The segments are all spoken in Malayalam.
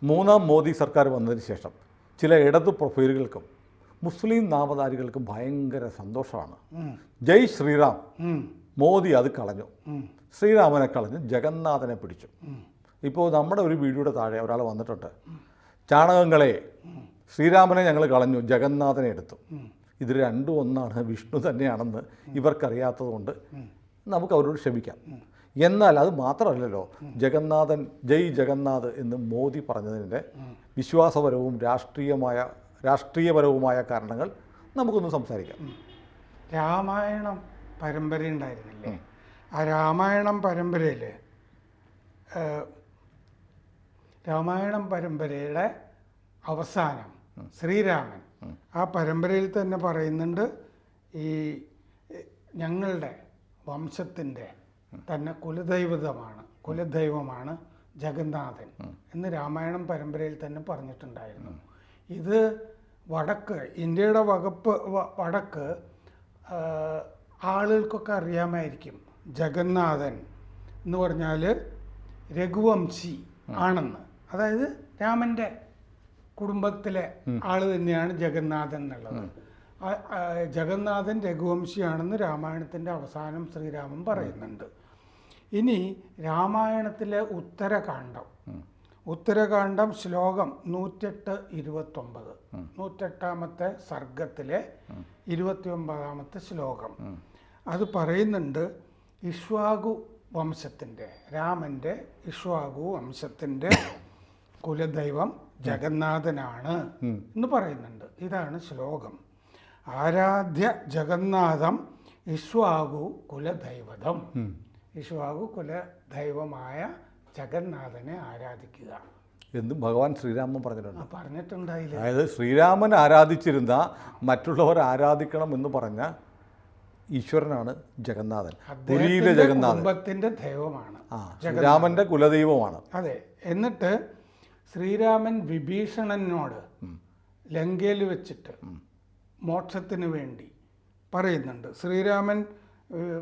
മൂന്നാം മോദി സർക്കാർ വന്നതിന് ശേഷം ചില ഇടതു പ്രൊഫൈലുകൾക്കും മുസ്ലിം നാമധാരികൾക്കും ഭയങ്കര സന്തോഷമാണ്. ജയ് ശ്രീറാം, മോദി അത് കളഞ്ഞു, ശ്രീരാമനെ കളഞ്ഞു, ജഗന്നാഥനെ പിടിച്ചു. ഇപ്പോൾ നമ്മുടെ ഒരു വീഡിയോയുടെ താഴെ ഒരാൾ വന്നിട്ടുണ്ട്, ചാണകങ്ങളെ ശ്രീരാമനെ ഞങ്ങൾ കളഞ്ഞു, ജഗന്നാഥനെ എടുത്തു. ഇത് രണ്ടും ഒന്നാണ്, വിഷ്ണു തന്നെയാണെന്ന് ഇവർക്കറിയാത്തതുകൊണ്ട് നമുക്ക് അവരോട് ക്ഷമിക്കാം. എന്നാൽ അത് മാത്രമല്ലല്ലോ, ജഗന്നാഥൻ ജയ് ജഗന്നാഥ് എന്ന് മോദി പറഞ്ഞതിൻ്റെ വിശ്വാസപരവും രാഷ്ട്രീയപരവുമായ കാരണങ്ങൾ നമുക്കൊന്ന് സംസാരിക്കാം. രാമായണം പരമ്പര ഉണ്ടായിരുന്നില്ലേ? ആ രാമായണം പരമ്പരയുടെ അവസാനം ശ്രീരാമൻ ആ പരമ്പരയിൽ തന്നെ പറയുന്നുണ്ട്, ഈ ഞങ്ങളുടെ വംശത്തിൻ്റെ തന്നെ കുലദൈവമാണ് ജഗന്നാഥൻ എന്ന് രാമായണം പരമ്പരയിൽ തന്നെ പറഞ്ഞിട്ടുണ്ടായിരുന്നു. ഇത് ഇന്ത്യയുടെ വടക്ക് ആളുകൾക്കൊക്കെ അറിയാമായിരിക്കും. ജഗന്നാഥൻ എന്ന് പറഞ്ഞാൽ രഘുവംശി ആണെന്ന്, അതായത് രാമൻ്റെ കുടുംബത്തിലെ ആൾ തന്നെയാണ് ജഗന്നാഥൻ എന്നുള്ളത്. ജഗന്നാഥൻ രഘുവംശിയാണെന്ന് രാമായണത്തിൻ്റെ അവസാനം ശ്രീരാമൻ പറയുന്നുണ്ട്. ഇനി രാമായണത്തിലെ ഉത്തരകാണ്ഡം ശ്ലോകം 108-29, 108ാമത്തെ സർഗത്തിലെ 29ാമത്തെ ശ്ലോകം, അത് പറയുന്നുണ്ട്, ഇക്ഷ്വാകു വംശത്തിൻ്റെ, രാമൻ്റെ ഇക്ഷ്വാകു വംശത്തിൻ്റെ കുലദൈവം ജഗന്നാഥനാണ് എന്ന് പറയുന്നുണ്ട്. ഇതാണ് ശ്ലോകം. ആരാധ്യ ജഗന്നാഥം ഇക്ഷ്വാകു കുലദൈവതം. ഇക്ഷ്വാകു കുലദൈവമായ ജഗന്നാഥനെ ആരാധിക്കുക എന്ന് ഭഗവാൻ ശ്രീരാമൻ പറഞ്ഞിട്ടുണ്ടായില്ല. അതായത് ശ്രീരാമൻ ആരാധിച്ചിരുന്ന മറ്റുള്ളവർ ആരാധിക്കണം എന്ന് പറഞ്ഞ ഈശ്വരനാണ് ജഗന്നാഥൻ. പുരിയിലെ ജഗന്നാഥൻ കുടുംബത്തിൻ്റെ ദൈവമാണ്, ശ്രീരാമൻ്റെ കുലദൈവമാണ്. അതെ. എന്നിട്ട് ശ്രീരാമൻ വിഭീഷണനോട് ലങ്കയിൽ വെച്ചിട്ട് മോക്ഷത്തിന് വേണ്ടി പറയുന്നുണ്ട്. ശ്രീരാമൻ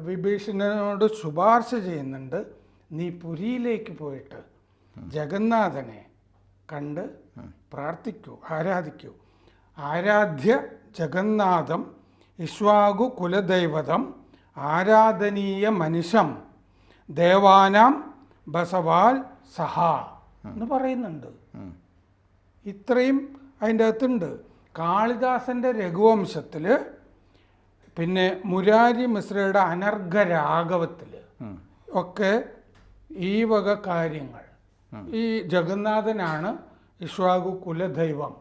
വിഭീഷണനോട് ശുപാർശ ചെയ്യുന്നുണ്ട്, നീ പുരിയിലേക്ക് പോയിട്ട് ജഗന്നാഥനെ കണ്ട് പ്രാർത്ഥിക്കൂ, ആരാധിക്കൂ. ആരാധ്യ ജഗന്നാഥം ഇക്ഷ്വാകു കുലദൈവതം ആരാധനീയ മനുഷ്യം ദേവാനാം ബസവാൽ സഹ എന്ന് പറയുന്നുണ്ട്. ഇത്രയും അതിൻ്റെ അകത്തുണ്ട്. കാളിദാസൻ്റെ രഘുവംശത്തിൽ, പിന്നെ മുരാരി മിശ്രയുടെ അനർഘരാഘവത്തിൽ ഒക്കെ ഈ വക കാര്യങ്ങൾ, ഈ ജഗന്നാഥനാണ് ഇക്ഷ്വാകു കുലദൈവം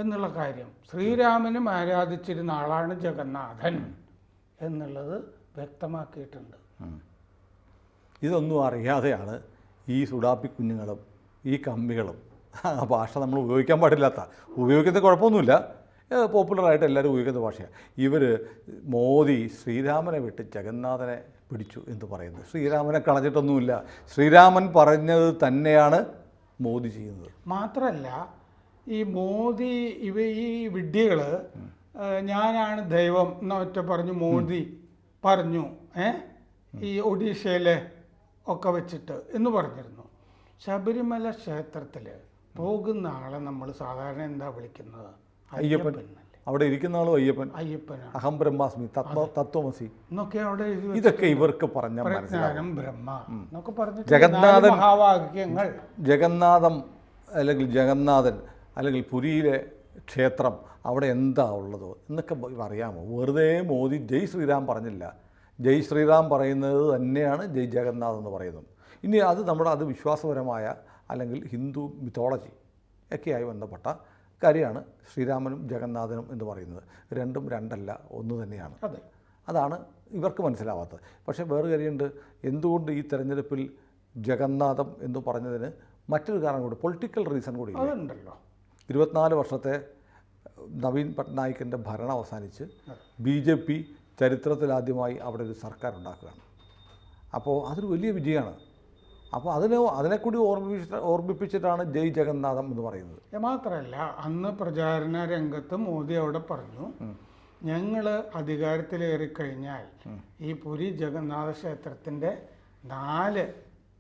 എന്നുള്ള കാര്യം, ശ്രീരാമനും ആരാധിച്ചിരുന്ന ആളാണ് ജഗന്നാഥൻ എന്നുള്ളത് വ്യക്തമാക്കിയിട്ടുണ്ട്. ഇതൊന്നും അറിയാതെയാണ് ഈ സുഡാപ്പി കുഞ്ഞുങ്ങളും ഈ കമ്മികളും ആ ഭാഷ നമ്മൾ ഉപയോഗിക്കാൻ പാടില്ലാത്ത, ഉപയോഗിക്കുന്ന കുഴപ്പമൊന്നുമില്ല, പോപ്പുലറായിട്ട് എല്ലാവരും ഉപയോഗിക്കുന്ന ഭാഷയാണ്. ഇവർ മോദി ശ്രീരാമനെ വിട്ട് ജഗന്നാഥനെ പിടിച്ചു എന്ന് പറയുന്നത്. ശ്രീരാമനെ കളഞ്ഞിട്ടൊന്നുമില്ല, ശ്രീരാമൻ പറഞ്ഞത് തന്നെയാണ് മോദി ചെയ്യുന്നത്. മാത്രമല്ല, ഈ മോദി ഈ വിഡ്ഢികൾ ഞാനാണ് ദൈവം എന്നൊറ്റ പറഞ്ഞു മോദി പറഞ്ഞു, ഈ ഒഡീഷയിലെ ഒക്കെ വെച്ചിട്ട് എന്ന് പറഞ്ഞിരുന്നു. ശബരിമല ക്ഷേത്രത്തിൽ പോകുന്ന ആളെ നമ്മൾ സാധാരണ എന്താ വിളിക്കുന്നത്? അയ്യപ്പൻ. അവിടെ ഇരിക്കുന്ന ആളും അയ്യപ്പനാണ്. അഹം ബ്രഹ്മാസ്മി, തത്വമസി എന്നൊക്കെ അവിടെ. ഇതൊക്കെ ഇവർക്ക് പറഞ്ഞ ജഗന്നാഥം അല്ലെങ്കിൽ പുരിയിലെ ക്ഷേത്രം അവിടെ എന്താ ഉള്ളത് എന്നൊക്കെ അറിയാമോ? വെറുതെ മോദി ജയ് ശ്രീറാം പറഞ്ഞില്ല, ജയ് ശ്രീറാം പറയുന്നത് തന്നെയാണ് ജയ് ജഗന്നാഥ് എന്ന് പറയുന്നത്. ഇനി അത് വിശ്വാസപരമായ അല്ലെങ്കിൽ ഹിന്ദു മിത്തോളജി ഒക്കെയായി ബന്ധപ്പെട്ട കാര്യമാണ് ശ്രീരാമനും ജഗന്നാഥനും എന്ന് പറയുന്നത്. രണ്ടും രണ്ടല്ല, ഒന്ന് തന്നെയാണ്. അതാണ് ഇവർക്ക് മനസ്സിലാവാത്തത്. പക്ഷേ വേറെ കാര്യമുണ്ട്. എന്തുകൊണ്ട് ഈ തെരഞ്ഞെടുപ്പിൽ ജഗന്നാഥം എന്ന് പറഞ്ഞതിന് മറ്റൊരു കാരണം കൂടി, പൊളിറ്റിക്കൽ റീസൺ കൂടി ഉണ്ടല്ലോ. 24 വർഷത്തെ നവീൻ പട്നായിക്കിൻ്റെ ഭരണം അവസാനിച്ച് BJP ചരിത്രത്തിലാദ്യമായി അവിടെ ഒരു സർക്കാർ ഉണ്ടാക്കുകയാണ്. അപ്പോൾ അതൊരു വലിയ വിജയമാണ്. അപ്പോൾ അതിനെക്കൂടി ഓർമ്മിപ്പിച്ചിട്ടാണ് ജയ് ജഗന്നാഥം എന്ന് പറയുന്നത്. മാത്രമല്ല, അന്ന് പ്രചാരണ രംഗത്ത് മോദി അവിടെ പറഞ്ഞു, ഞങ്ങൾ അധികാരത്തിലേറിക്കഴിഞ്ഞാൽ ഈ പുരി ജഗന്നാഥ ക്ഷേത്രത്തിൻ്റെ 4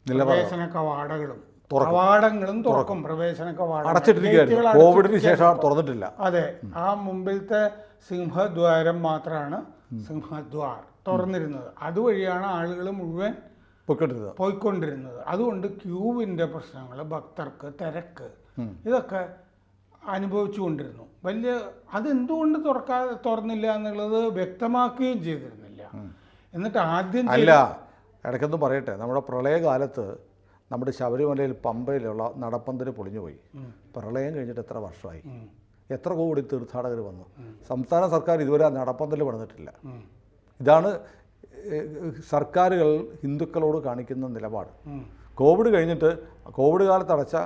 പ്രവേശന കവാടങ്ങളും കവാടങ്ങളും തുറക്കും, പ്രവേശന കവാടം അടച്ചിട്ടിരിക്കുകയായിരുന്നു. കോവിഡിന് ശേഷം തുറന്നിട്ടില്ല. അതെ, ആ മുമ്പിലത്തെ സിംഹദ്വാരം മാത്രമാണ് സിംഹദ്വാർ തുറന്നിരുന്നത്. അതുവഴിയാണ് ആളുകൾ മുഴുവൻ പോയിക്കൊണ്ടിരുന്നത്. അതുകൊണ്ട് ക്യൂവിൻ്റെ പ്രശ്നങ്ങൾ, ഭക്തർക്ക് തിരക്ക്, ഇതൊക്കെ അനുഭവിച്ചു കൊണ്ടിരുന്നു. അതെന്തുകൊണ്ട് തുറന്നില്ല എന്നുള്ളത് വ്യക്തമാക്കുകയും ചെയ്തിരുന്നില്ല. എന്നിട്ട് ആദ്യം അല്ല, ഇടയ്ക്കൊന്നും പറയട്ടെ, നമ്മുടെ പ്രളയകാലത്ത് നമ്മുടെ ശബരിമലയിൽ പമ്പയിലുള്ള നടപ്പന്തല് പൊളിഞ്ഞുപോയി. പ്രളയം കഴിഞ്ഞിട്ട് എത്ര വർഷമായി, എത്ര കോടി തീർത്ഥാടകർ വന്നു. സംസ്ഥാന സർക്കാർ ഇതുവരെ ആ നടപ്പന്തല് പണിതിട്ടില്ല. ഇതാണ് സർക്കാരുകൾ ഹിന്ദുക്കളോട് കാണിക്കുന്ന നിലപാട്. കോവിഡ് കഴിഞ്ഞിട്ട് കോവിഡ് കാലത്ത് അടച്ച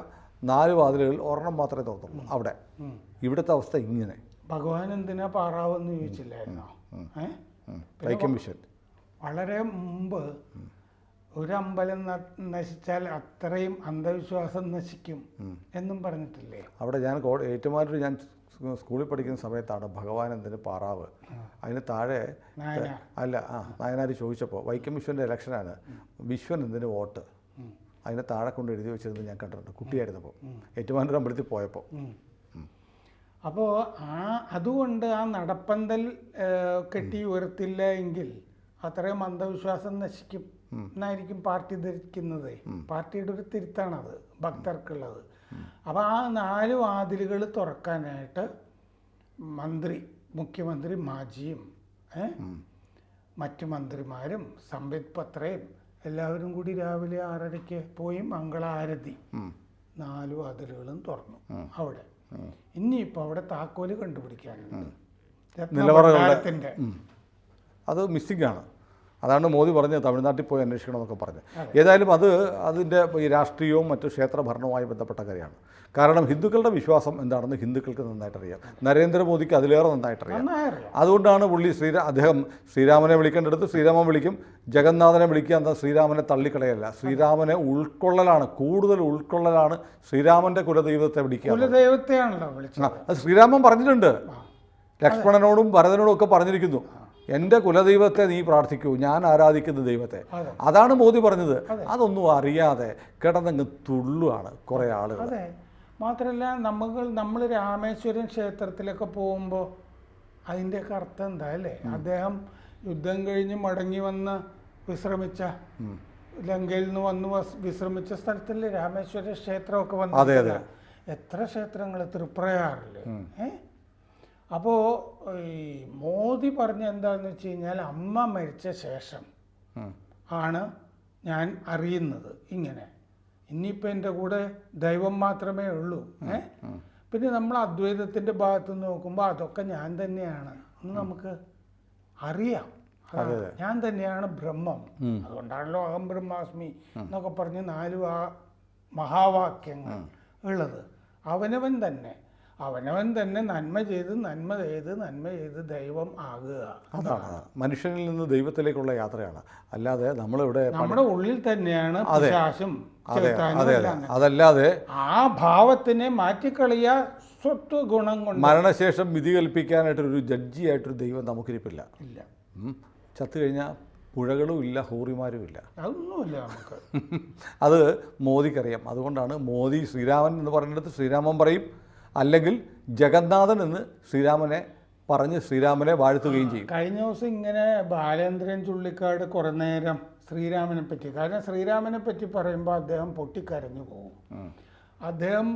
4 വാതിലുകൾ ഒരെണ്ണം മാത്രമേ തുറന്നുള്ളൂ അവിടെ. ഇവിടുത്തെ അവസ്ഥ ഇങ്ങനെ. ഭഗവാൻ എന്തിനാ പാറാവെന്ന് ചോദിച്ചില്ലായിരുന്നോ? വൈക്കം മിഷൻ വളരെ മുമ്പ് ഒരു അമ്പലം നശിച്ചാൽ അത്രയും അന്ധവിശ്വാസം നശിക്കും എന്നും പറഞ്ഞിട്ടില്ലേ? അവിടെ ഞാൻ ഏറ്റുമാനൂർ ഞാൻ സ്കൂളിൽ പഠിക്കുന്ന സമയത്താണ് ഭഗവാൻ എന്തിന് പാറാവ്. അതിന് താഴെ അല്ല നായനാർ ചോദിച്ചപ്പോൾ വൈക്കം വിശ്വൻ്റെ ഇലക്ഷനാണ്, വിശ്വൻ എന്തിന് വോട്ട്, അതിന് താഴെ കൊണ്ട് എഴുതി വെച്ചിരുന്നത് ഞാൻ കണ്ടിട്ടുണ്ട് കുട്ടിയായിരുന്നപ്പോൾ, ഏറ്റുമാനൂർ അമ്പലത്തിൽ പോയപ്പോൾ. അപ്പോൾ അതുകൊണ്ട് ആ നടപ്പന്തൽ കെട്ടി ഉയർത്തില്ല എങ്കിൽ അത്രയും അന്ധവിശ്വാസം നശിക്കും എന്നായിരിക്കും പാർട്ടി ധരിക്കുന്നത്. പാർട്ടിയുടെ ഒരു തിരുത്താണത് ഭക്തർക്കുള്ളത്. അപ്പോൾ ആ 4 വാതിലുകൾ തുറക്കാനായിട്ട് മുഖ്യമന്ത്രി മാജിയും മറ്റു മന്ത്രിമാരും സംബിത് പത്രയും എല്ലാവരും കൂടി രാവിലെ 6:30 പോയി മംഗളാരതി 4 വാതിലുകളും തുറന്നു അവിടെ. ഇനിയിപ്പോൾ അവിടെ താക്കോല് കണ്ടുപിടിക്കാനുണ്ട്, രത്നഭണ്ഡാരത്തിൻ്റെ. അത് മിസ്സിംഗ് ആണ്. അതാണ് മോദി പറഞ്ഞത് തമിഴ്നാട്ടിൽ പോയി അന്വേഷിക്കണമെന്നൊക്കെ പറഞ്ഞത്. ഏതായാലും അതിൻ്റെ ഈ രാഷ്ട്രീയവും മറ്റു ക്ഷേത്രഭരണവുമായി ബന്ധപ്പെട്ട കാര്യമാണ്. കാരണം ഹിന്ദുക്കളുടെ വിശ്വാസം എന്താണെന്ന് ഹിന്ദുക്കൾക്ക് നന്നായിട്ടറിയാം, നരേന്ദ്രമോദിക്ക് അതിലേറെ നന്നായിട്ടറിയാം. അതുകൊണ്ടാണ് അദ്ദേഹം ശ്രീരാമനെ വിളിക്കേണ്ടടുത്ത് ശ്രീരാമൻ വിളിക്കും, ജഗന്നാഥനെ വിളിക്കുക എന്താ ശ്രീരാമനെ തള്ളിക്കളയല്ല, ശ്രീരാമനെ ഉൾക്കൊള്ളലാണ്, കൂടുതൽ ഉൾക്കൊള്ളലാണ്. ശ്രീരാമൻ്റെ കുലദൈവത്തെ വിളിക്കുക, അത് ശ്രീരാമൻ പറഞ്ഞിട്ടുണ്ട്. ലക്ഷ്മണനോടും ഭരതനോടും ഒക്കെ പറഞ്ഞിരിക്കുന്നു, എൻ്റെ കുലദൈവത്തെ നീ പ്രാർത്ഥിക്കൂ, ഞാൻ ആരാധിക്കുന്ന ദൈവത്തെ. അതാണ് മോദി പറഞ്ഞത്. അതൊന്നും അറിയാതെ കിടന്നങ്ങ് തുള്ളുവാണ് കുറേ ആളുകൾ. അതെ, മാത്രമല്ല നമ്മൾ രാമേശ്വരം ക്ഷേത്രത്തിലൊക്കെ പോകുമ്പോൾ അതിൻ്റെയൊക്കെ അർത്ഥം എന്താ അല്ലേ? അദ്ദേഹം യുദ്ധം കഴിഞ്ഞ് മടങ്ങി വന്ന് വിശ്രമിച്ച, ലങ്കയിൽ നിന്ന് വന്ന് വിശ്രമിച്ച സ്ഥലത്തല്ലേ രാമേശ്വര ക്ഷേത്രമൊക്കെ വന്നത്. എത്ര ക്ഷേത്രങ്ങൾ, തൃപ്രയാറില്. അപ്പോൾ ഈ മോദി പറഞ്ഞ എന്താണെന്ന് വെച്ച് കഴിഞ്ഞാൽ, അമ്മ മരിച്ച ശേഷം ആണ് ഞാൻ അറിയുന്നത് ഇങ്ങനെ. ഇനിയിപ്പോൾ എൻ്റെ കൂടെ ദൈവം മാത്രമേ ഉള്ളൂ. പിന്നെ നമ്മൾ അദ്വൈതത്തിൻ്റെ ഭാഗത്ത് നിന്ന് നോക്കുമ്പോൾ അതൊക്കെ ഞാൻ തന്നെയാണ് എന്ന് നമുക്ക് അറിയാം. ഞാൻ തന്നെയാണ് ബ്രഹ്മം. അതുകൊണ്ടാണല്ലോ അഹം ബ്രഹ്മാസ്മി എന്നൊക്കെ പറഞ്ഞ് 4 മഹാവാക്യങ്ങൾ ഉള്ളത്. അവനവൻ തന്നെ നന്മ ചെയ്ത് ദൈവം ആകുക. അതാണ് മനുഷ്യനിൽ നിന്ന് ദൈവത്തിലേക്കുള്ള യാത്രയാണ്. അല്ലാതെ നമ്മളിവിടെ നമ്മുടെ ഉള്ളിൽ തന്നെയാണ് പിശാചും അതല്ലാതെ ആ ഭാവത്തിനെ മാറ്റിക്കളിയ സ്വത്ത് ഗുണം കൊണ്ട് മരണശേഷം വിധി കൽപ്പിക്കാനായിട്ടൊരു ജഡ്ജിയായിട്ടൊരു ദൈവം നമുക്കിരിപ്പില്ല. ചത്തു കഴിഞ്ഞാൽ പുഴകളും ഇല്ല, ഹൂറിമാരും ഇല്ല, അതൊന്നുമില്ല നമുക്ക്. അത് മോദിക്കറിയാം. അതുകൊണ്ടാണ് മോദി ശ്രീരാമൻ എന്ന് പറയുന്നിടത്ത് ശ്രീരാമൻ പറയും, അല്ലെങ്കിൽ ജഗന്നാഥൻ എന്ന് ശ്രീരാമനെ പറഞ്ഞ് ശ്രീരാമനെ വാഴ്ത്തുകയും ചെയ്യും. കഴിഞ്ഞ ദിവസം ഇങ്ങനെ ബാലേന്ദ്രൻ ചുള്ളിക്കാട് കുറേ നേരം ശ്രീരാമനെ പറ്റി, കാരണം ശ്രീരാമനെ പറ്റി പറയുമ്പോൾ അദ്ദേഹം പൊട്ടിക്കരഞ്ഞു പോകും. അദ്ദേഹം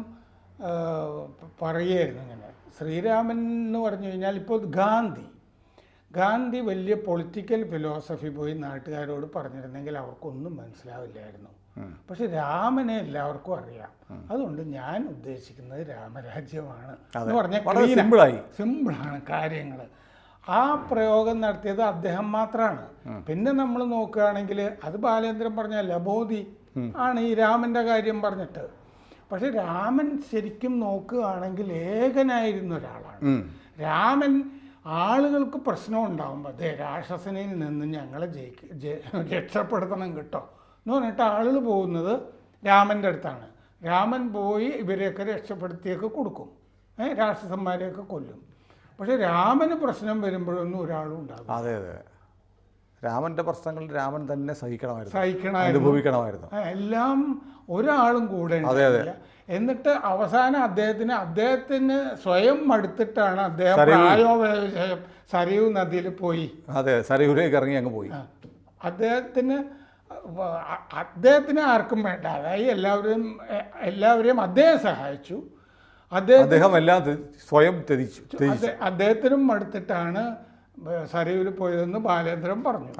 പറയുമായിരുന്നു ഇങ്ങനെ, ശ്രീരാമൻ എന്ന് പറഞ്ഞു കഴിഞ്ഞാൽ ഇപ്പോൾ ഗാന്ധി വലിയ പൊളിറ്റിക്കൽ ഫിലോസഫി പോയി നാട്ടുകാരോട് പറഞ്ഞിരുന്നെങ്കിൽ അവർക്കൊന്നും മനസ്സിലാവില്ലായിരുന്നു. പക്ഷെ രാമനെ എല്ലാവർക്കും അറിയാം. അതുകൊണ്ട് ഞാൻ ഉദ്ദേശിക്കുന്നത് രാമരാജ്യമാണ് എന്ന് പറഞ്ഞാൽ സിമ്പിളാണ് കാര്യങ്ങൾ. ആ പ്രയോഗം നടത്തിയത് അദ്ദേഹം മാത്രമാണ്. പിന്നെ നമ്മൾ നോക്കുകയാണെങ്കിൽ അത് ബാലേന്ദ്രൻ പറഞ്ഞല്ല, മോദി ആണ് ഈ രാമൻ്റെ കാര്യം പറഞ്ഞിട്ട്. പക്ഷെ രാമൻ ശരിക്കും നോക്കുകയാണെങ്കിൽ ഏകനായിരുന്ന ഒരാളാണ്. രാമൻ ആളുകൾക്ക് പ്രശ്നം ഉണ്ടാകുമ്പോൾ അതെ രാക്ഷസനിൽ നിന്ന് ഞങ്ങളെ രക്ഷപ്പെടുത്തണം കേട്ടോ എന്ന് പറഞ്ഞിട്ട് ആളുകൾ പോകുന്നത് രാമൻ്റെ അടുത്താണ്. രാമൻ പോയി ഇവരെയൊക്കെ രക്ഷപ്പെടുത്തിയൊക്കെ കൊടുക്കും, രാക്ഷസന്മാരെയൊക്കെ കൊല്ലും. പക്ഷെ രാമന് പ്രശ്നം വരുമ്പോഴൊന്നും ഒരാളും ഉണ്ടാകും. അതെ രാമൻ്റെ പ്രശ്നങ്ങൾ രാമൻ തന്നെ സഹിക്കണമായിരുന്നു. അനുഭവിക്കണമായിരുന്നു. എല്ലാം ഒരാളും കൂടെ ഉണ്ടായില്ല. എന്നിട്ട് അവസാനം അദ്ദേഹത്തിന് സ്വയം മടുത്തിട്ടാണ് അദ്ദേഹം പ്രായോപദേശം സരയൂ നദിയിൽ പോയി. അതെ, സരയൂരിലേക്ക് ഇറങ്ങി അങ്ങ് പോയി. അദ്ദേഹത്തിന് ആർക്കും വേണ്ട, അതായത് എല്ലാവരെയും അദ്ദേഹം സഹായിച്ചു. അദ്ദേഹം എല്ലാം സ്വയം ത്യജിച്ചു. അദ്ദേഹത്തിനും മടുത്തിട്ടാണ് സരയൂര് പോയതെന്ന് ബാലേന്ദ്രൻ പറഞ്ഞു.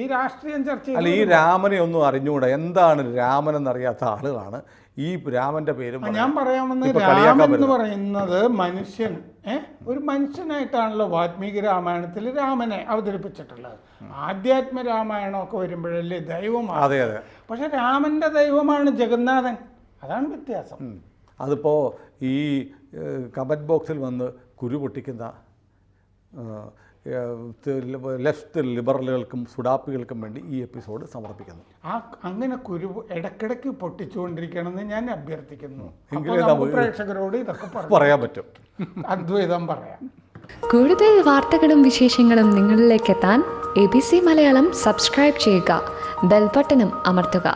ഈ രാഷ്ട്രീയം ചർച്ച അല്ല, ഈ രാമനെ ഒന്നും അറിഞ്ഞുകൂടാ. എന്താണ് രാമൻ എന്നറിയാത്ത ആളുകളാണ് ഈ രാമന്റെ പേര്. ഞാൻ പറയാമെന്ന്, രാമൻ എന്ന് പറയുന്നത് മനുഷ്യൻ, ഒരു മനുഷ്യനായിട്ടാണല്ലോ വാൽമീകി രാമായണത്തിൽ രാമനെ അവതരിപ്പിച്ചിട്ടുള്ളത്. ആധ്യാത്മ രാമായണമൊക്കെ വരുമ്പോഴല്ലേ ദൈവമാണ്. അതെ അതെ. പക്ഷെ രാമന്റെ ദൈവമാണ് ജഗന്നാഥൻ. അതാണ് വ്യത്യാസം. അതിപ്പോൾ ഈ കമൻറ്റ് ബോക്സിൽ വന്ന് കുരു പൊട്ടിക്കുന്ന ലെഫ്റ്റ് ലിബറലുകൾക്കും സുഡാപ്പികൾക്കും വേണ്ടി ഈ എപ്പിസോഡ് സമർപ്പിക്കുന്നു. അങ്ങനെ കുരു ഇടയ്ക്കിടയ്ക്ക് പൊട്ടിച്ചുകൊണ്ടിരിക്കണമെന്ന് ഞാൻ അഭ്യർത്ഥിക്കുന്നു. പ്രേക്ഷകരോട് ഇതൊക്കെ പറയാൻ പറ്റും, അദ്വൈതം പറയാം. കൂടുതൽ വാർത്തകളും വിശേഷങ്ങളും നിങ്ങളിലേക്ക് എത്താൻ ABC മലയാളം സബ്സ്ക്രൈബ് ചെയ്യുക, ബെൽബട്ടനും അമർത്തുക.